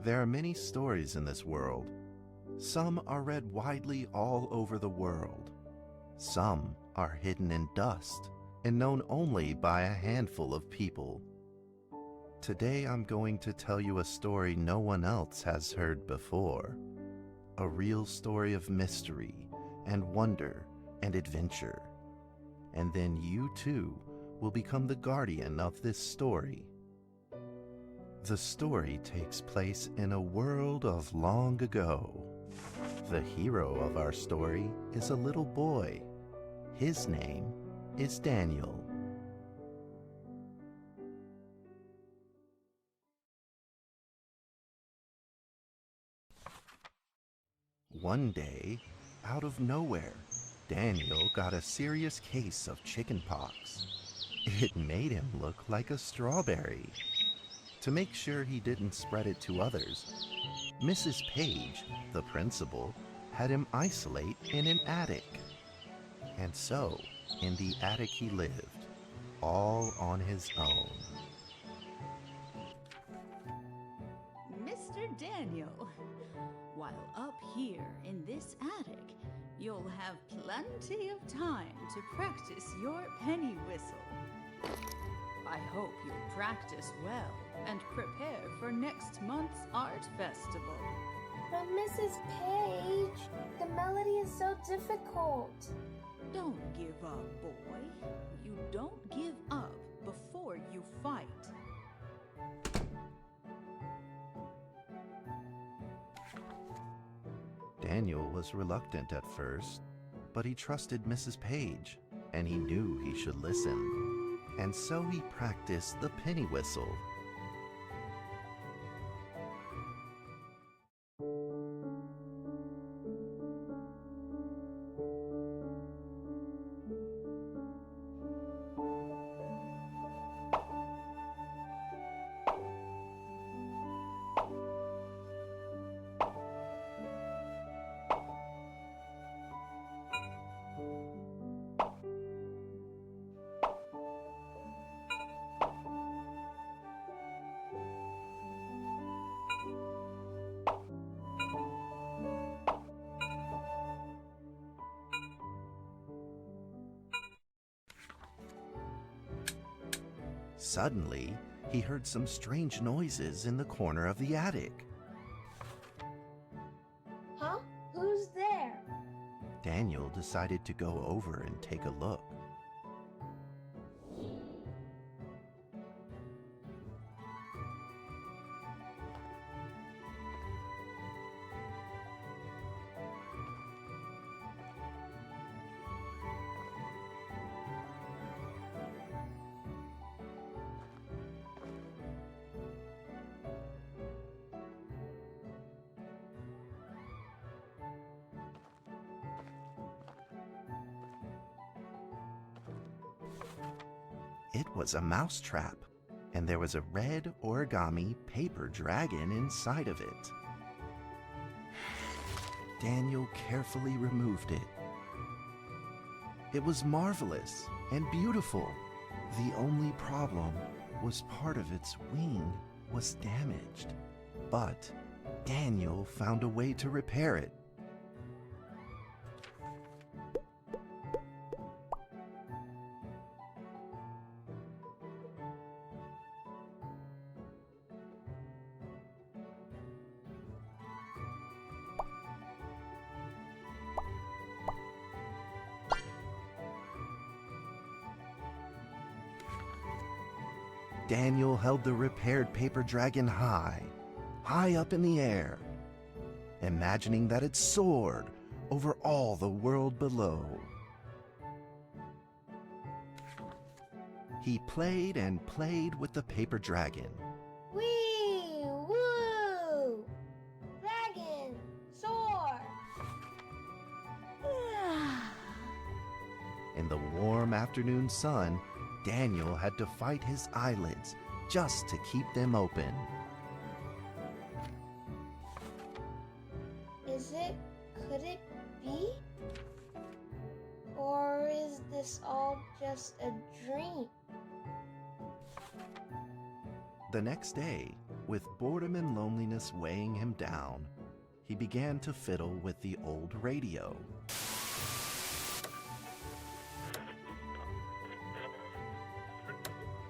There are many stories in this world. Some are read widely all over the world. Some are hidden in dust and known only by a handful of people. Today I'm going to tell you a story no one else has heard before. A real story of mystery and wonder and adventure. And then you too will become the guardian of this story. The story takes place in a world of long ago. The hero of our story is a little boy. His name is Daniel. One day, out of nowhere, Daniel got a serious case of chickenpox. It made him look like a strawberry. To make sure he didn't spread it to others, Mrs. Page, the principal, had him isolate in an attic. And so, in the attic he lived, all on his own. Mr. Daniel, while up here in this attic, you'll have plenty of time to practice your penny whistle. I hope you'll practice well and prepare for next month's art festival. But Mrs. Page, the melody is so difficult. Don't give up, boy. You don't give up before you fight. Daniel was reluctant at first, but he trusted Mrs. Page, and he knew he should listen. And so he practiced the penny whistle. Suddenly, he heard some strange noises in the corner of the attic. Huh? Who's there? Daniel decided to go over and take a look. It was a mousetrap, and there was a red origami paper dragon inside of it. Daniel carefully removed it. It was marvelous and beautiful. The only problem was part of its wing was damaged, but Daniel found a way to repair it. Daniel held the repaired paper dragon high up in the air, imagining that it soared over all the world below. He played and played with the paper dragon. Wee! Woo! Dragon! Soar! In the warm afternoon sun, Daniel had to fight his eyelids just to keep them open. Could it be? Or is this all just a dream? The next day, With boredom and loneliness weighing him down, he began to fiddle with the old radio.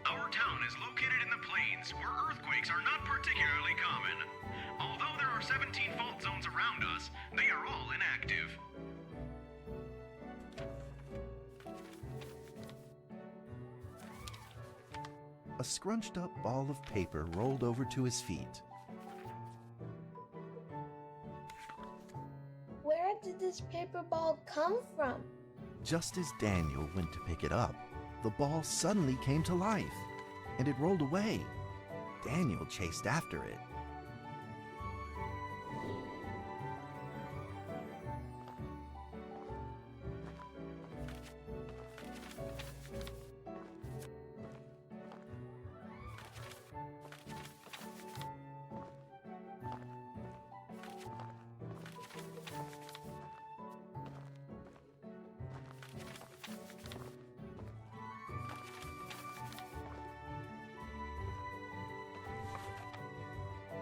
Our town is located in the plains, where earthquakes are not particularly common. Although there are 17 fault zones around us, they are all inactive. A scrunched up ball of paper rolled over to his feet. Where did this paper ball come from? Just as Daniel went to pick it up, the ball suddenly came to life, and it rolled away. Daniel chased after it.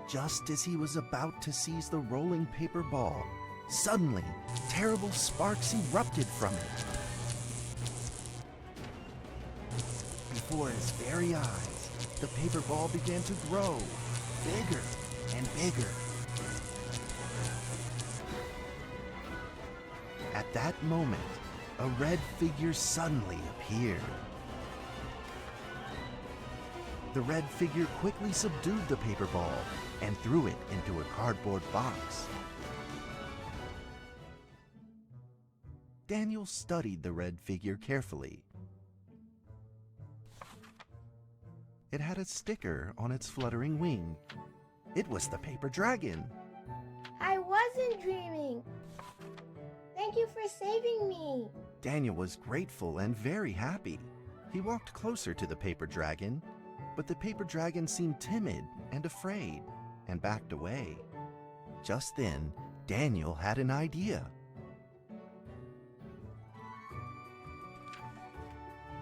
Just as he was about to seize the rolling paper ball, suddenly, terrible sparks erupted from it. Before his very eyes, the paper ball began to grow, bigger and bigger. At that moment, a red figure suddenly appeared. The red figure quickly subdued the paper ball and threw it into a cardboard box. Daniel studied the red figure carefully. It had a sticker on its fluttering wing. It was the paper dragon. I wasn't dreaming. Thank you for saving me. Daniel was grateful and very happy. He walked closer to the paper dragon, but the paper dragon seemed timid and afraid and backed away. Just then, Daniel had an idea.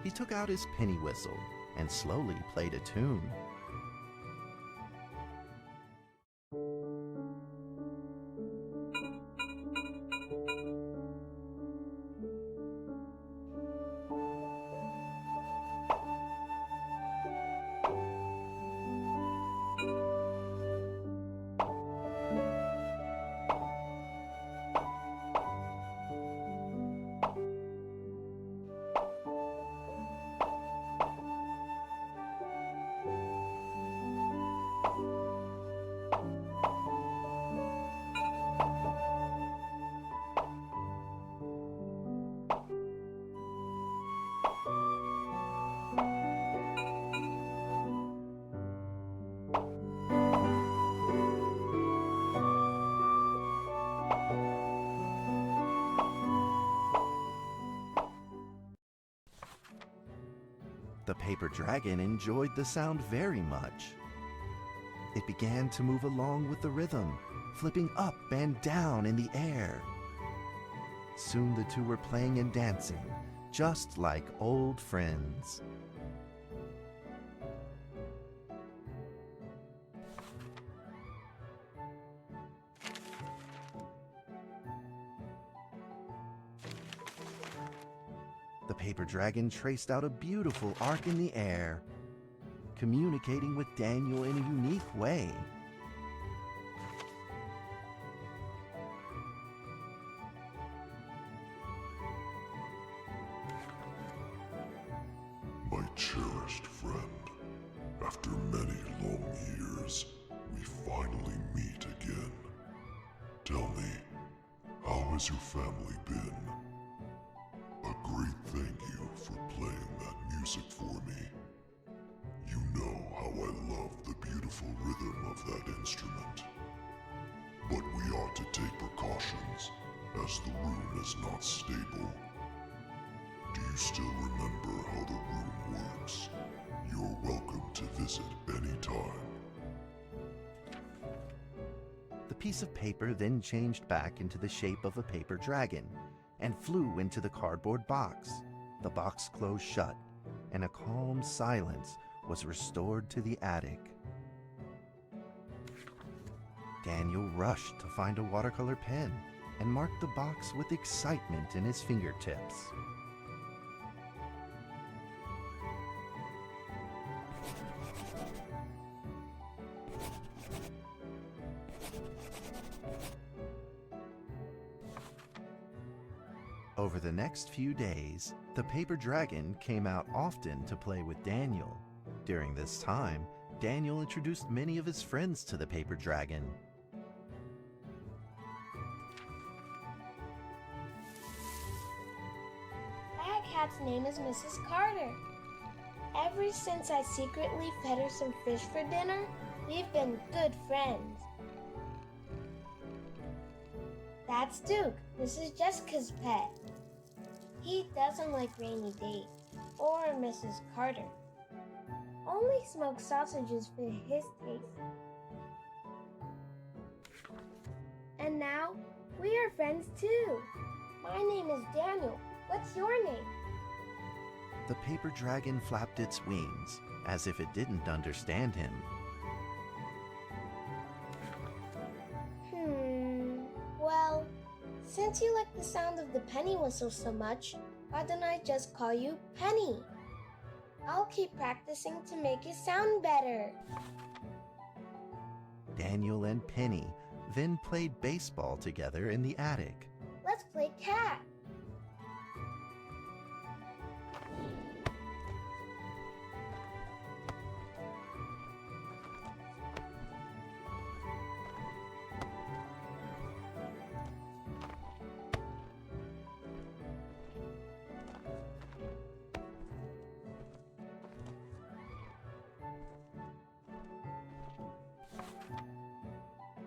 He took out his penny whistle and slowly played a tune. The paper dragon enjoyed the sound very much. It began to move along with the rhythm, flipping up and down in the air. Soon the two were playing and dancing, just like old friends. The paper dragon traced out a beautiful arc in the air, communicating with Daniel in a unique way. My cherished friend, after many long years, we finally meet again. Tell me, how has your family been? A great thank you for playing that music for me. You know how I love the beautiful rhythm of that instrument. But we ought to take precautions, as the room is not stable. Do you still remember how the room works? You're welcome to visit anytime. The piece of paper then changed back into the shape of a paper dragon and flew into the cardboard box. The box closed shut, and a calm silence was restored to the attic. Daniel rushed to find a watercolor pen and marked the box with excitement in his fingertips. Over the next few days, the paper dragon came out often to play with Daniel. During this time, Daniel introduced many of his friends to the paper dragon. Our cat's name is Mrs. Carter. Ever since I secretly fed her some fish for dinner, we've been good friends. That's Duke, Mrs. Jessica's pet. He doesn't like rainy days or Mrs. Carter. Only smoked sausages fit his taste. And now, we are friends too. My name is Daniel. What's your name? The paper dragon flapped its wings, as if it didn't understand him. Well, since you like the sound of the penny whistle so much, why don't I just call you Penny? I'll keep practicing to make it sound better. Daniel and Penny then played baseball together in the attic. Let's play cat.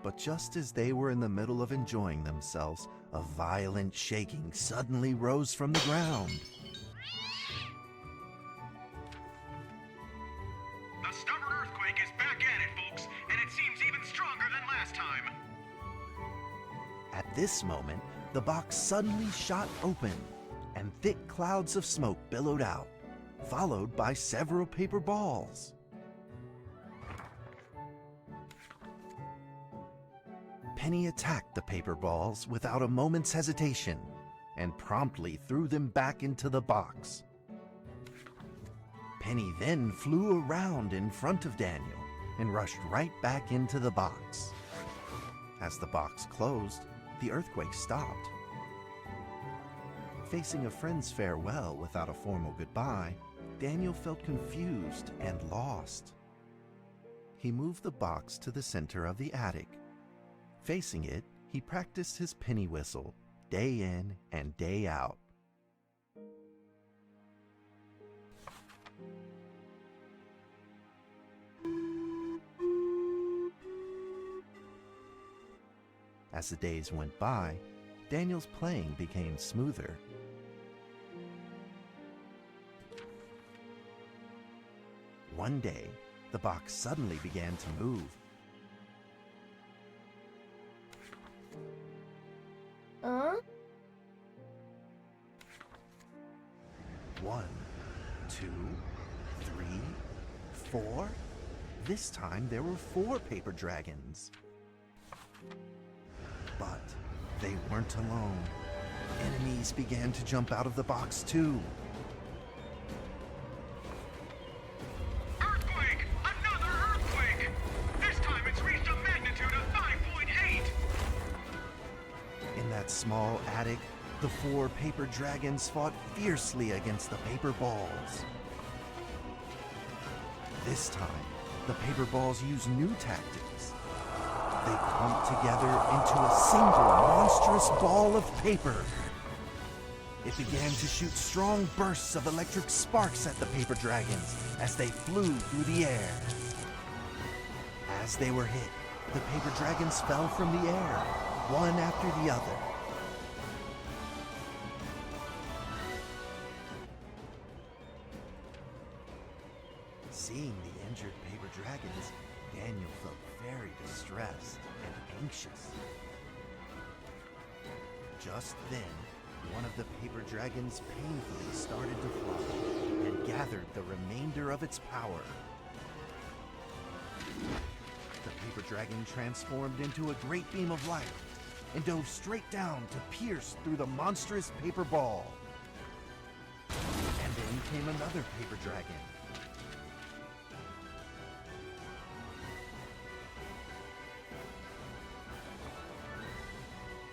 But just as they were in the middle of enjoying themselves, a violent shaking suddenly rose from the ground. The stubborn earthquake is back at it, folks, and it seems even stronger than last time. At this moment, the box suddenly shot open, and thick clouds of smoke billowed out, followed by several paper balls. Penny attacked the paper balls without a moment's hesitation and promptly threw them back into the box. Penny then flew around in front of Daniel and rushed right back into the box. As the box closed, the earthquake stopped. Facing a friend's farewell without a formal goodbye, Daniel felt confused and lost. He moved the box to the center of the attic. Facing it, he practiced his penny whistle, day in and day out. As the days went by, Daniel's playing became smoother. One day, the box suddenly began to move. Huh? 1, 2, 3, 4. This time there were 4 paper dragons. But they weren't alone. Enemies began to jump out of the box too. Earthquake! Another earthquake! This time it's reached a magnitude of 5.8! In that small attic, the 4 paper dragons fought fiercely against the paper balls. This time, the paper balls used new tactics. They clumped together into a single monstrous ball of paper. It began to shoot strong bursts of electric sparks at the paper dragons as they flew through the air. As they were hit, the paper dragons fell from the air, one after the other. Seeing the injured paper dragons, Daniel felt very distressed and anxious. Just then, one of the paper dragons painfully started to fly and gathered the remainder of its power. The paper dragon transformed into a great beam of light and dove straight down to pierce through the monstrous paper ball. And then came another paper dragon.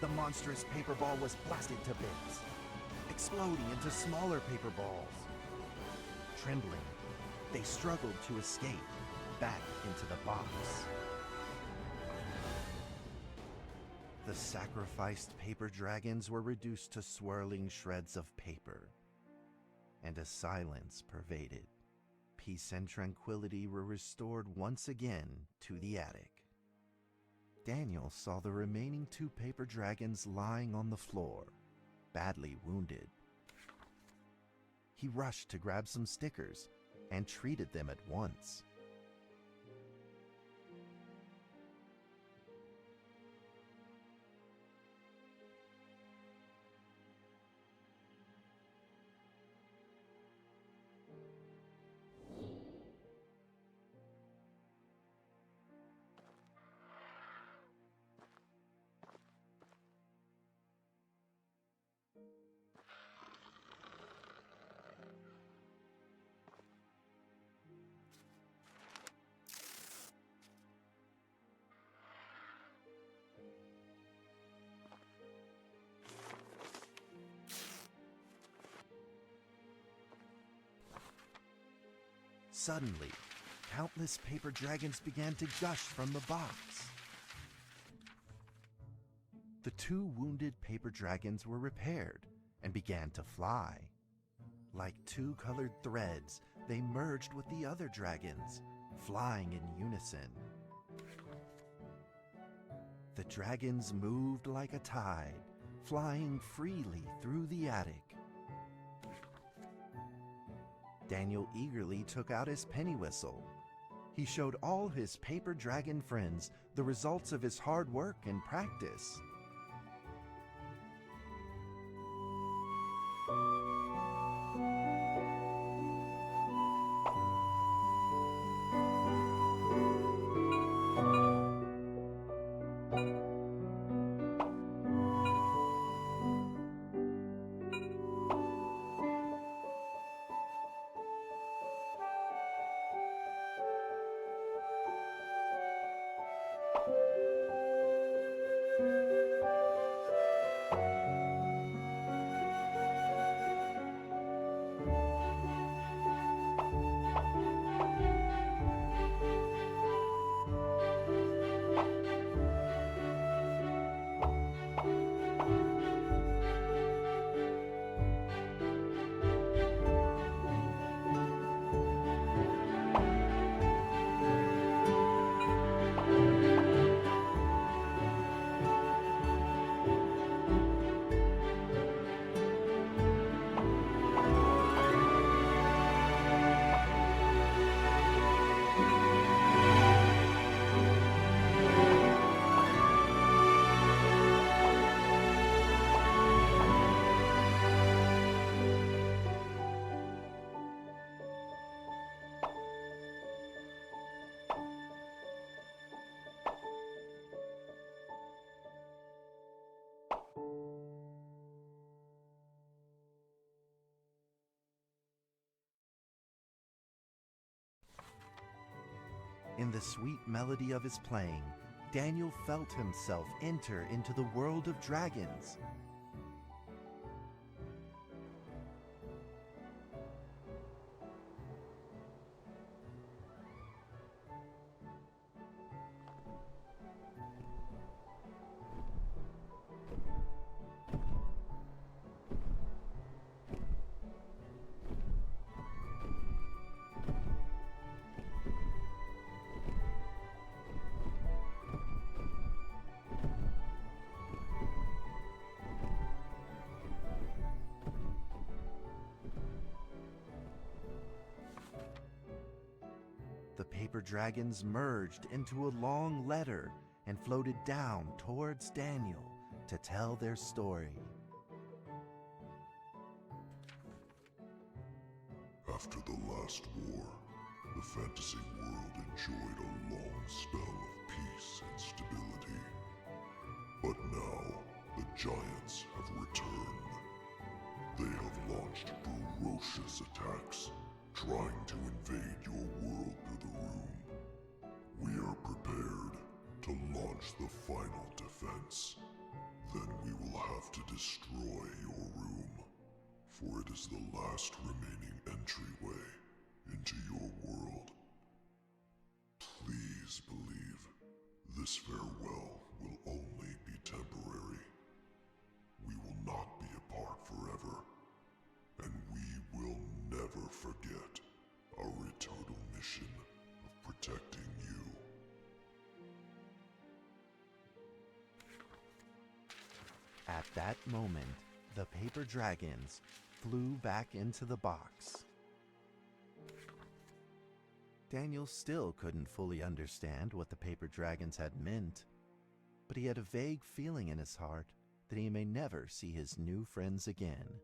The monstrous paper ball was blasted to bits, exploding into smaller paper balls. Trembling, they struggled to escape back into the box. The sacrificed paper dragons were reduced to swirling shreds of paper, and a silence pervaded. Peace and tranquility were restored once again to the attic. Daniel saw the remaining 2 paper dragons lying on the floor, badly wounded. He rushed to grab some stickers and treated them at once. Suddenly, countless paper dragons began to gush from the box. The 2 wounded paper dragons were repaired and began to fly. Like 2 colored threads, they merged with the other dragons, flying in unison. The dragons moved like a tide, flying freely through the attic. Daniel eagerly took out his penny whistle. He showed all his paper dragon friends the results of his hard work and practice. In the sweet melody of his playing, Daniel felt himself enter into the world of dragons. The paper dragons merged into a long letter and floated down towards Daniel to tell their story. After the last war, the fantasy world enjoyed a long spell of peace and stability. But now, the giants have returned. They have launched ferocious attacks, trying to invade your world through the room. We are prepared to launch the final defense. Then we will have to destroy your room, for it is the last remaining entryway into your world. Please believe this farewell will only be temporary. We will not be apart forever, and we will never forget our eternal mission of protecting you. At that moment, the paper dragons flew back into the box. Daniel still couldn't fully understand what the paper dragons had meant, but he had a vague feeling in his heart that he may never see his new friends again.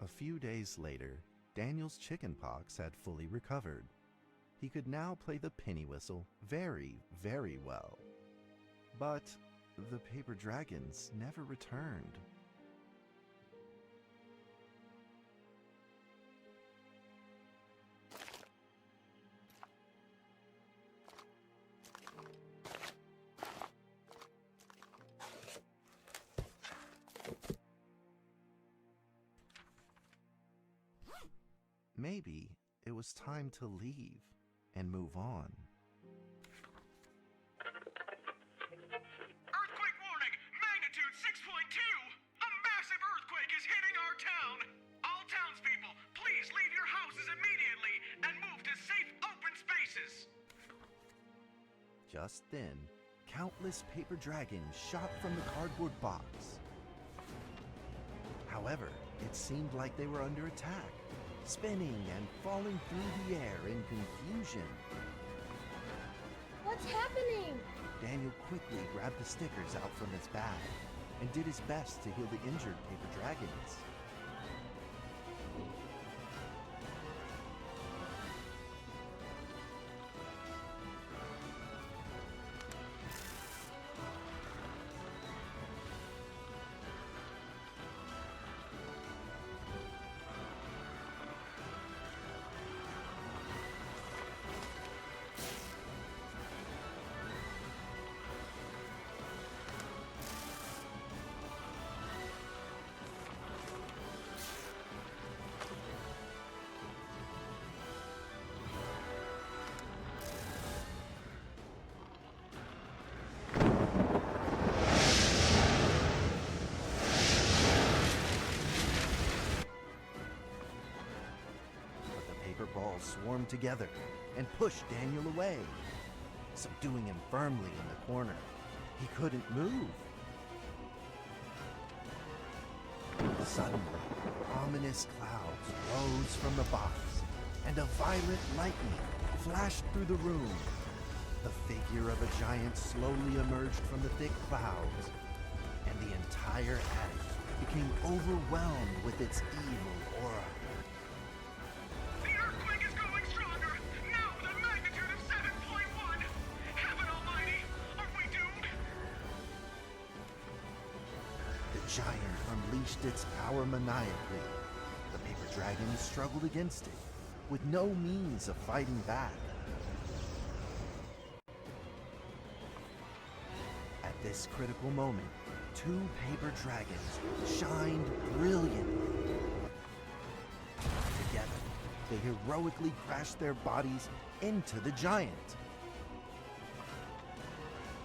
A few days later, Daniel's chickenpox had fully recovered. He could now play the penny whistle very, very well. But the paper dragons never returned. Maybe it was time to leave and move on. Earthquake warning! Magnitude 6.2! A massive earthquake is hitting our town! All townspeople, please leave your houses immediately and move to safe open spaces! Just then, countless paper dragons shot from the cardboard box. However, it seemed like they were under attack, spinning and falling through the air in confusion. What's happening? Daniel quickly grabbed the stickers out from his bag and did his best to heal the injured paper dragons. Balls swarmed together and pushed Daniel away, subduing him firmly in the corner. He couldn't move. Suddenly, ominous clouds rose from the box, and a violet lightning flashed through the room. The figure of a giant slowly emerged from the thick clouds, and the entire attic became overwhelmed with its evil aura. The giant unleashed its power maniacally. The paper dragons struggled against it, with no means of fighting back. At this critical moment, two paper dragons shined brilliantly. Together, they heroically crashed their bodies into the giant.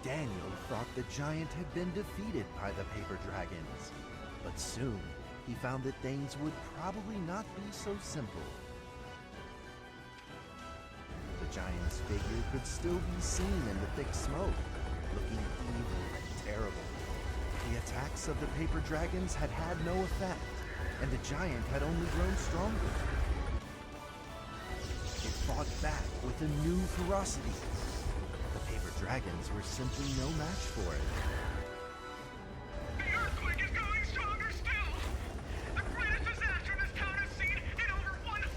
Daniel thought the giant had been defeated by the paper dragons, but soon he found that things would probably not be so simple. The giant's figure could still be seen in the thick smoke, looking evil and terrible. The attacks of the paper dragons had had no effect, and the giant had only grown stronger. It fought back with a new ferocity. The paper dragons were simply no match for it. The earthquake is going stronger still! The greatest disaster this town has seen in over 100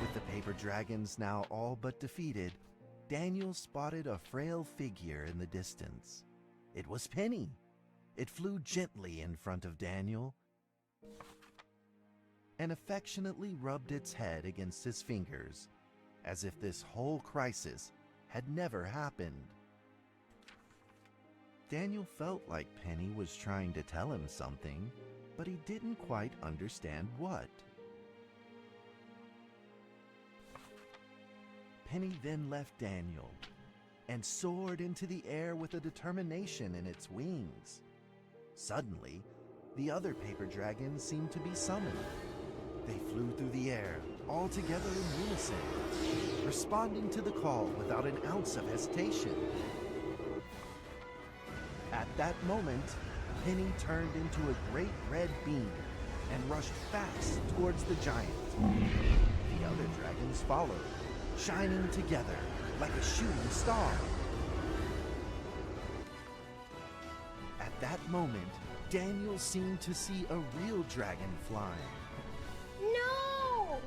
With the paper dragons now all but defeated, Daniel spotted a frail figure in the distance. It was Penny. It flew gently in front of Daniel and affectionately rubbed its head against his fingers, as if this whole crisis had never happened. Daniel felt like Penny was trying to tell him something, but he didn't quite understand what. Penny then left Daniel and soared into the air with a determination in its wings. Suddenly, the other paper dragons seemed to be summoned. They flew through the air, all together in unison, responding to the call without an ounce of hesitation. At that moment, Penny turned into a great red beam and rushed fast towards the giant. The other dragons followed, shining together like a shooting star. At that moment, Daniel seemed to see a real dragon flying. No!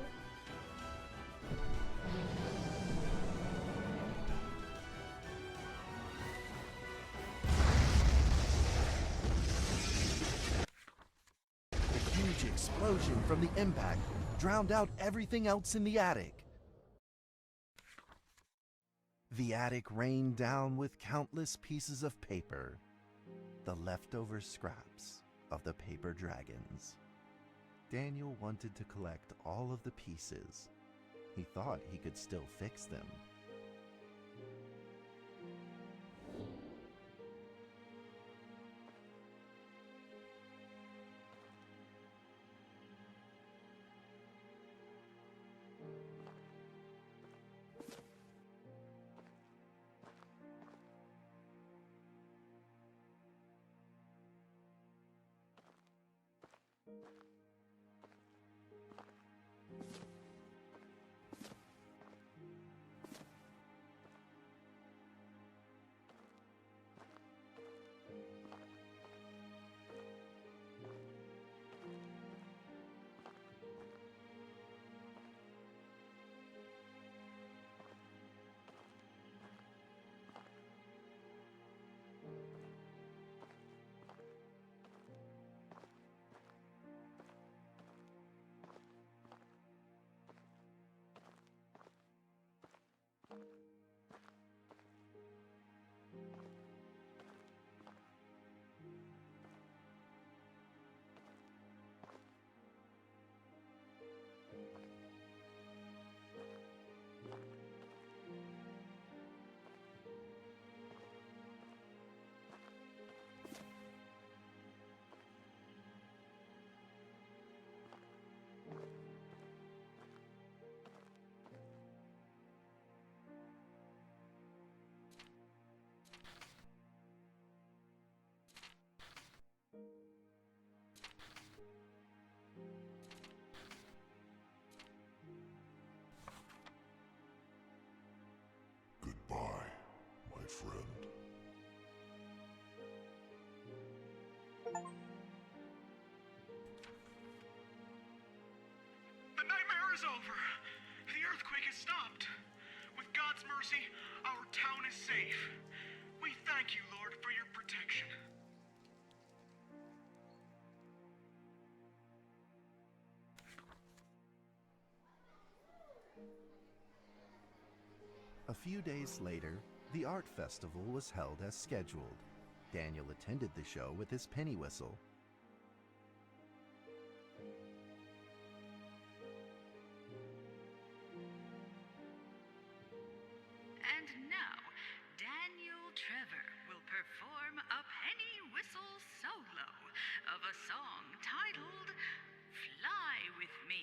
The huge explosion from the impact drowned out everything else in the attic. The attic rained down with countless pieces of paper, the leftover scraps of the paper dragons. Daniel wanted to collect all of the pieces. He thought he could still fix them. Goodbye, my friend. The nightmare is over. The earthquake has stopped. With God's mercy, our town is safe. We thank you, Lord, for your protection. A few days later, the art festival was held as scheduled. Daniel attended the show with his penny whistle. And now, Daniel Trevor will perform a penny whistle solo of a song titled Fly With Me.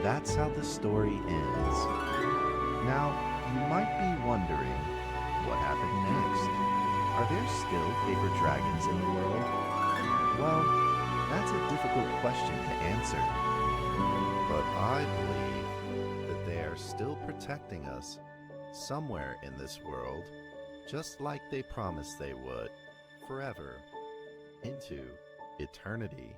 And that's how the story ends. Now, you might be wondering, what happened next? Are there still paper dragons in the world? Well, that's a difficult question to answer. But I believe that they are still protecting us somewhere in this world, just like they promised they would, forever, into eternity.